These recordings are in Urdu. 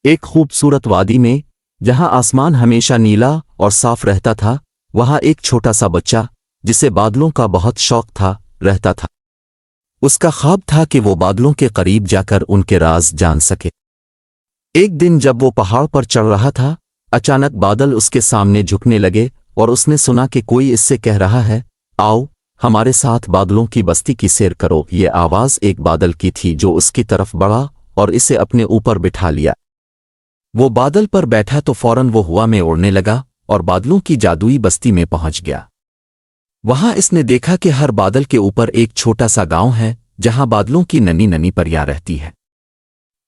ایک خوبصورت وادی میں جہاں آسمان ہمیشہ نیلا اور صاف رہتا تھا، وہاں ایک چھوٹا سا بچہ جسے بادلوں کا بہت شوق تھا رہتا تھا۔ اس کا خواب تھا کہ وہ بادلوں کے قریب جا کر ان کے راز جان سکے۔ ایک دن جب وہ پہاڑ پر چڑھ رہا تھا، اچانک بادل اس کے سامنے جھکنے لگے اور اس نے سنا کہ کوئی اس سے کہہ رہا ہے، آؤ ہمارے ساتھ بادلوں کی بستی کی سیر کرو۔ یہ آواز ایک بادل کی تھی جو اس کی طرف بڑھا اور اسے اپنے اوپر بٹھا لیا۔ وہ بادل پر بیٹھا تو فوراً وہ ہوا میں اڑنے لگا اور بادلوں کی جادوئی بستی میں پہنچ گیا۔ وہاں اس نے دیکھا کہ ہر بادل کے اوپر ایک چھوٹا سا گاؤں ہے جہاں بادلوں کی ننھی ننھی پریاں رہتی ہے۔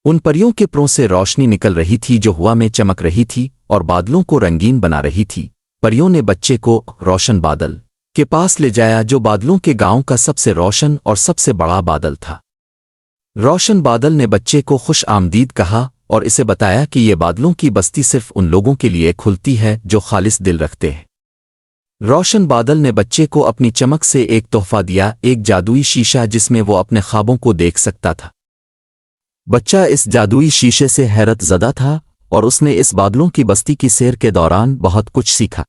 ان پریوں کے پروں سے روشنی نکل رہی تھی جو ہوا میں چمک رہی تھی اور بادلوں کو رنگین بنا رہی تھی۔ پریوں نے بچے کو روشن بادل کے پاس لے جایا جو بادلوں کے گاؤں کا سب سے روشن اور سب سے بڑا بادل تھا۔ روشن بادل نے بچے کو خوش آمدید کہا اور اسے بتایا کہ یہ بادلوں کی بستی صرف ان لوگوں کے لیے کھلتی ہے جو خالص دل رکھتے ہیں۔ روشن بادل نے بچے کو اپنی چمک سے ایک تحفہ دیا، ایک جادوئی شیشہ جس میں وہ اپنے خوابوں کو دیکھ سکتا تھا۔ بچہ اس جادوئی شیشے سے حیرت زدہ تھا اور اس نے اس بادلوں کی بستی کی سیر کے دوران بہت کچھ سیکھا۔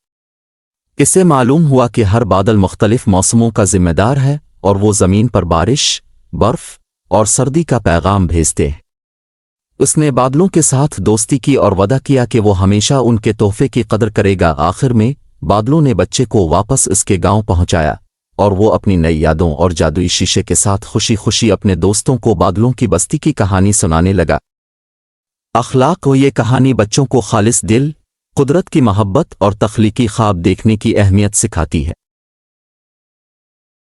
اسے معلوم ہوا کہ ہر بادل مختلف موسموں کا ذمہ دار ہے اور وہ زمین پر بارش، برف اور سردی کا پیغام بھیجتے ہیں۔ اس نے بادلوں کے ساتھ دوستی کی اور وعدہ کیا کہ وہ ہمیشہ ان کے تحفے کی قدر کرے گا۔ آخر میں بادلوں نے بچے کو واپس اس کے گاؤں پہنچایا اور وہ اپنی نئی یادوں اور جادوئی شیشے کے ساتھ خوشی خوشی اپنے دوستوں کو بادلوں کی بستی کی کہانی سنانے لگا۔ اخلاق و یہ کہانی بچوں کو خالص دل، قدرت کی محبت اور تخلیقی خواب دیکھنے کی اہمیت سکھاتی ہے۔